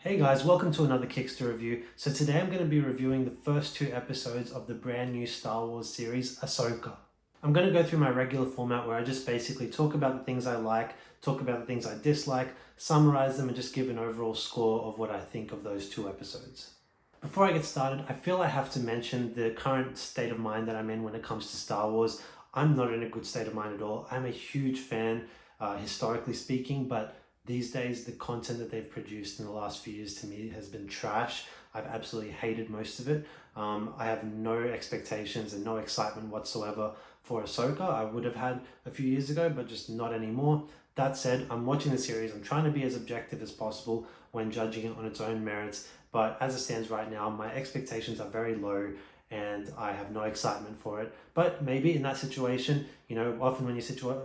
Hey guys, welcome to another Kickster review. So today I'm going to be reviewing the first two episodes of the brand new Star Wars series, Ahsoka. I'm going to go through my regular format where I just basically talk about the things I like, talk about the things I dislike, summarize them, and just give an overall score of what I think of those two episodes. Before I get started, I feel I have to mention the current state of mind that I'm in when it comes to Star Wars. I'm not in a good state of mind at all. I'm a huge fan, historically speaking, but these days the content that they've produced in the last few years to me has been trash. I've absolutely hated most of it. I have no expectations and no excitement whatsoever for Ahsoka. I would have had a few years ago, but just not anymore. That said, I'm watching the series. I'm trying to be as objective as possible when judging it on its own merits. But as it stands right now, my expectations are very low and I have no excitement for it. But maybe in that situation, often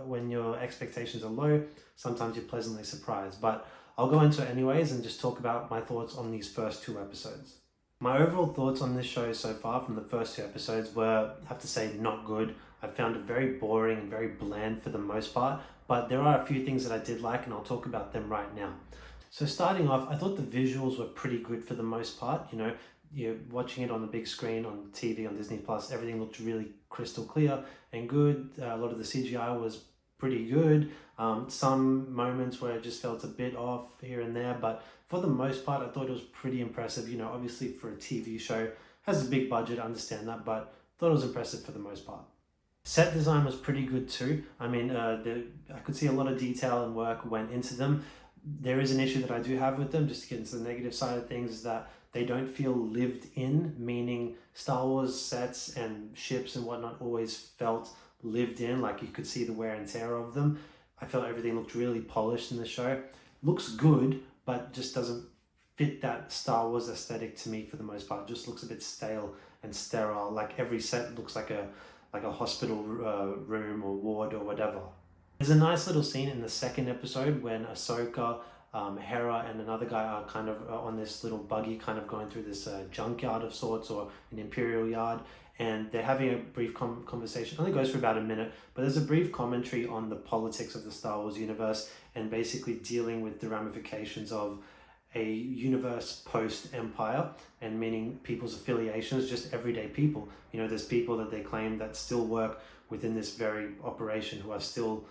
when your expectations are low, sometimes you're pleasantly surprised. But I'll go into it anyways and just talk about my thoughts on these first two episodes. My overall thoughts on this show so far from the first two episodes were, I have to say, not good. I found it very boring and very bland for the most part, but there are a few things that I did like and I'll talk about them right now. So starting off, I thought the visuals were pretty good for the most part. You're watching it on the big screen on TV on Disney Plus, everything looked really crystal clear and good. A lot of the CGI was pretty good. Some moments where it just felt a bit off here and there, but for the most part, I thought it was pretty impressive. Obviously for a TV show, has a big budget, I understand that, but thought it was impressive for the most part. Set design was pretty good too. I mean, I could see a lot of detail and work went into them. There is an issue that I do have with them, just to get into the negative side of things, is that they don't feel lived in, meaning Star Wars sets and ships and whatnot always felt lived in, like you could see the wear and tear of them. I felt everything looked really polished in the show. Looks good, but just doesn't fit that Star Wars aesthetic to me for the most part. It just looks a bit stale and sterile, like every set looks like a hospital room or ward or whatever. There's a nice little scene in the second episode when Ahsoka, Hera, and another guy are kind of on this little buggy, kind of going through this junkyard of sorts, or an imperial yard, and they're having a brief conversation. It only goes for about a minute, but there's a brief commentary on the politics of the Star Wars universe and basically dealing with the ramifications of a universe post-Empire, and meaning people's affiliations, just everyday people. There's people that they claim that still work within this very operation who are still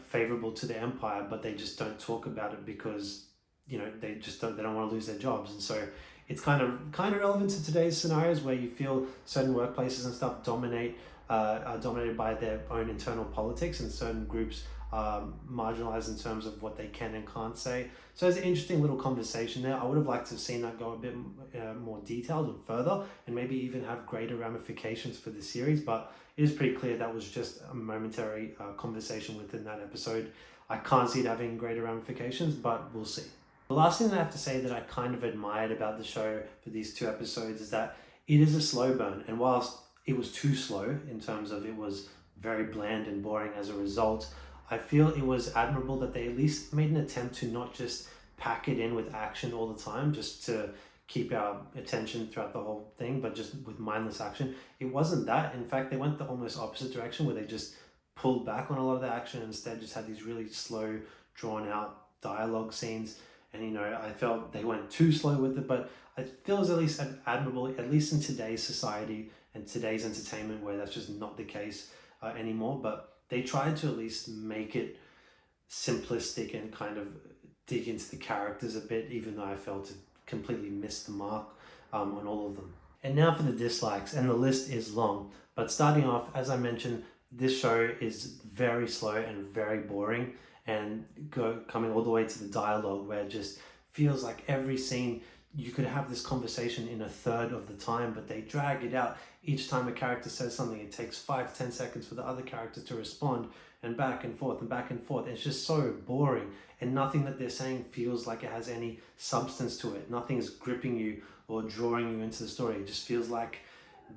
favorable to the Empire, but they just don't talk about it because they don't want to lose their jobs. And so it's kind of relevant to today's scenarios where you feel certain workplaces and stuff are dominated by their own internal politics, and certain groups marginalized in terms of what they can and can't say. So it's an interesting little conversation there. I would have liked to have seen that go a bit more detailed and further, and maybe even have greater ramifications for the series, but it is pretty clear that was just a momentary conversation within that episode. I can't see it having greater ramifications, but we'll see. The last thing that I have to say that I kind of admired about the show for these two episodes is that it is a slow burn, and whilst it was too slow in terms of it was very bland and boring as a result, I feel it was admirable that they at least made an attempt to not just pack it in with action all the time, just to keep our attention throughout the whole thing, but just with mindless action. It wasn't that. In fact, they went the almost opposite direction, where they just pulled back on a lot of the action and instead just had these really slow, drawn out dialogue scenes. And I felt they went too slow with it, but I feel it's at least admirable, at least in today's society and today's entertainment, where that's just not the case anymore. But they tried to at least make it simplistic and kind of dig into the characters a bit, even though I felt it completely missed the mark on all of them. And now for the dislikes, and the list is long. But starting off, as I mentioned, this show is very slow and very boring, and coming all the way to the dialogue, where it just feels like every scene you could have this conversation in a third of the time, but they drag it out. Each time a character says something, it takes 5 to 10 seconds for the other character to respond, and back and forth and back and forth. It's just so boring, and nothing that they're saying feels like it has any substance to it. Nothing's gripping you or drawing you into the story. It just feels like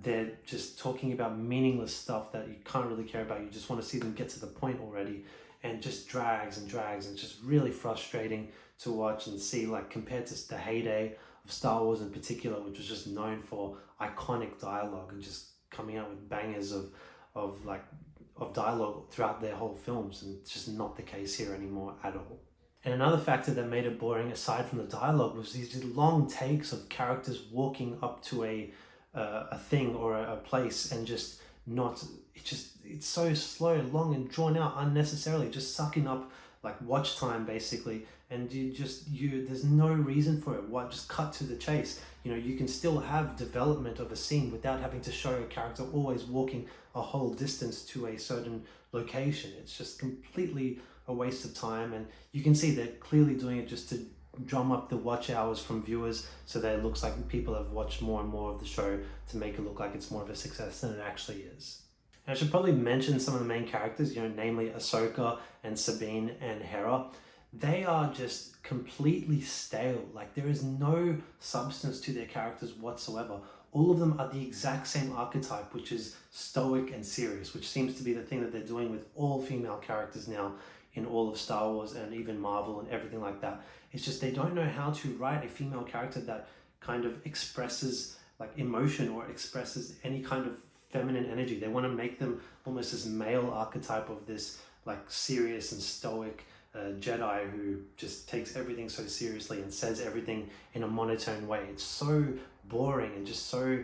they're just talking about meaningless stuff that you can't really care about. You just want to see them get to the point already, and just drags and drags, and it's just really frustrating to watch and see, like, compared to the heyday of Star Wars in particular, which was just known for iconic dialogue and just coming out with bangers of dialogue throughout their whole films, and it's just not the case here anymore at all. And another factor that made it boring, aside from the dialogue, was these long takes of characters walking up to a thing or a place and just not. It's so slow, long, and drawn out unnecessarily, just sucking up like watch time basically. And there's no reason for it. What, just cut to the chase. You can still have development of a scene without having to show a character always walking a whole distance to a certain location. It's just completely a waste of time, and you can see they're clearly doing it just to drum up the watch hours from viewers, so that it looks like people have watched more and more of the show to make it look like it's more of a success than it actually is. And I should probably mention some of the main characters, namely Ahsoka and Sabine and Hera. They are just completely stale. Like, there is no substance to their characters whatsoever. All of them are the exact same archetype, which is stoic and serious, which seems to be the thing that they're doing with all female characters now in all of Star Wars and even Marvel and everything like that. It's just they don't know how to write a female character that kind of expresses like emotion or expresses any kind of feminine energy. They want to make them almost this male archetype of this like serious and stoic Jedi who just takes everything so seriously and says everything in a monotone way. It's so boring and just so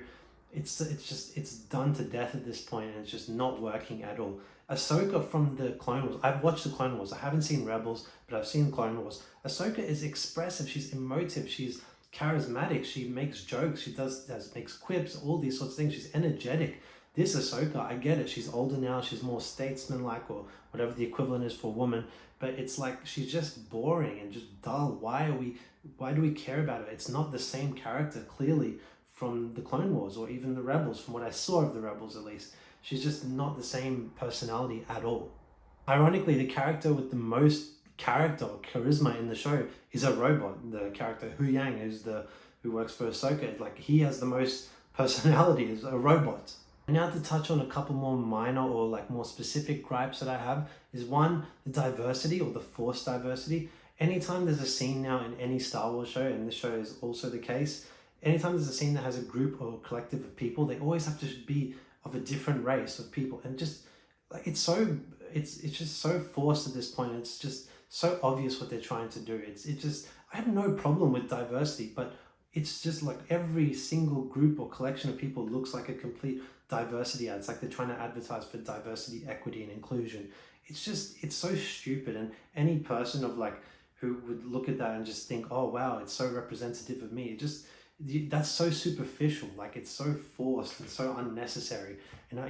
it's done to death at this point, and it's just not working at all. Ahsoka from the Clone Wars. I've watched the Clone Wars. I haven't seen Rebels, but I've seen Clone Wars. Ahsoka is expressive. She's emotive. She's charismatic. She makes jokes. She makes quips. All these sorts of things. She's energetic. This Ahsoka, I get it. She's older now. She's more statesman-like, or whatever the equivalent is for a woman. But it's like she's just boring and just dull. Why do we care about her? It's not the same character clearly from the Clone Wars or even the Rebels. From what I saw of the Rebels, at least. She's just not the same personality at all. Ironically, the character with the most character or charisma in the show is a robot. The character Hu Yang, who works for Ahsoka, like he has the most personality as a robot. And now to touch on a couple more minor or like more specific gripes that I have is one, the diversity or the forced diversity. Anytime there's a scene now in any Star Wars show, and this show is also the case, anytime there's a scene that has a group or a collective of people, they always have to be of a different race of people, and just like it's just so forced at this point. It's just so obvious what they're trying to do. I have no problem with diversity, but it's just like every single group or collection of people looks like a complete diversity ad. It's like they're trying to advertise for diversity, equity, and inclusion. It's so stupid, and any person of like who would look at that and just think, oh wow, it's so representative of me, that's so superficial. Like, it's so forced and so unnecessary. And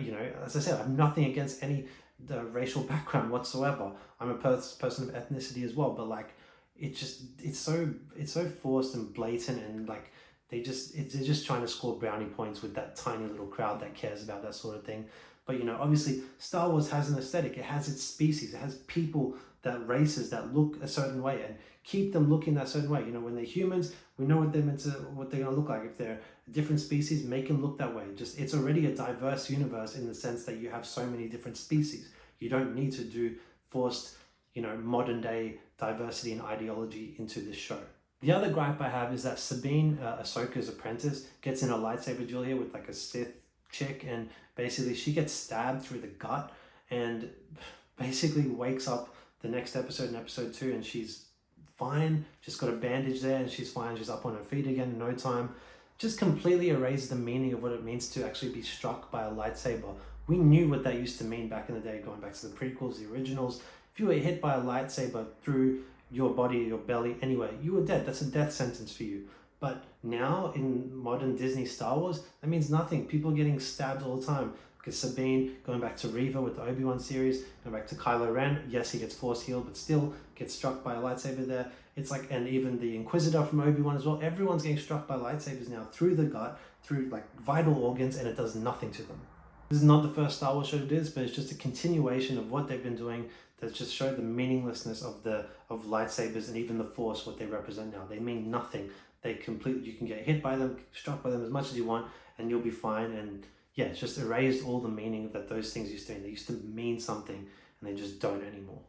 as I said, I have nothing against any racial background whatsoever. I'm a person of ethnicity as well, but like it's so forced and blatant, and like they're just trying to score brownie points with that tiny little crowd that cares about that sort of thing. But obviously Star Wars has an aesthetic. It has its species. It has people, that races that look a certain way, and keep them looking that certain way. When they're humans, we know what they're going to look like. If they're a different species, make them look that way. It's already a diverse universe in the sense that you have so many different species. You don't need to do forced, modern day diversity and ideology into this show. The other gripe I have is that Sabine, Ahsoka's apprentice, gets in a lightsaber duel here with like a Sith chick, and basically she gets stabbed through the gut and basically wakes up the next episode, in episode 2, and she's fine, just got a bandage there, and she's fine, she's up on her feet again in no time. Just completely erases the meaning of what it means to actually be struck by a lightsaber. We knew what that used to mean back in the day, going back to the prequels, the originals. If you were hit by a lightsaber through your body, your belly, anyway, you were dead. That's a death sentence for you. But now in modern Disney Star Wars, that means nothing. People are getting stabbed all the time. Because Sabine, going back to Reva with the Obi-Wan series, going back to Kylo Ren, yes, he gets force healed, but still gets struck by a lightsaber there. It's like, and even the Inquisitor from Obi-Wan as well, everyone's getting struck by lightsabers now through the gut, through like vital organs, and it does nothing to them. This is not the first Star Wars show to do this, but it's just a continuation of what they've been doing that just showed the meaninglessness of lightsabers and even the Force, what they represent now. They mean nothing. You can get hit by them, struck by them as much as you want, and you'll be fine. And yeah, it's just erased all the meaning that those things used to mean. They used to mean something, and they just don't anymore.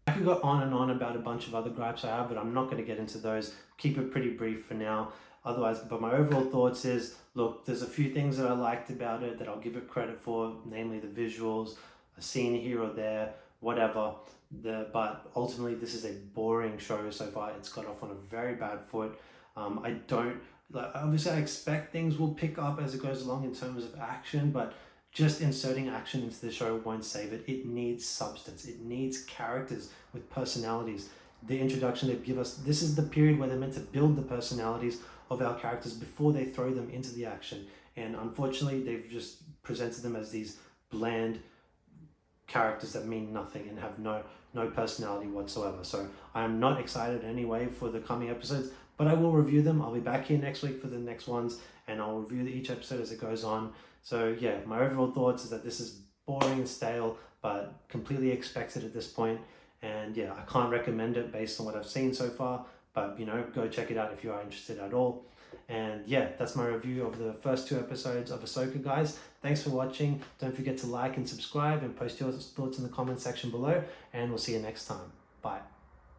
I could go on and on about a bunch of other gripes I have, but I'm not going to get into those. Keep it pretty brief for now. Otherwise, but my overall thoughts is, look, there's a few things that I liked about it that I'll give it credit for, namely the visuals, a scene here or there, whatever. But ultimately this is a boring show so far. It's got off on a very bad foot. I don't like, obviously I expect things will pick up as it goes along in terms of action, but just inserting action into the show won't save it. It needs substance. It needs characters with personalities. The introduction they give us, this is the period where they're meant to build the personalities of our characters before they throw them into the action. And unfortunately, they've just presented them as these bland characters that mean nothing and have no personality whatsoever. So I'm not excited anyway for the coming episodes, but I will review them. I'll be back here next week for the next ones, and I'll review each episode as it goes on. So yeah, my overall thoughts is that this is boring and stale, but completely expected at this point. And yeah, I can't recommend it based on what I've seen so far, but go check it out if you are interested at all. And yeah, that's my review of the first 2 episodes of Ahsoka, guys. Thanks for watching. Don't forget to like and subscribe and post your thoughts in the comment section below, and we'll see you next time. Bye.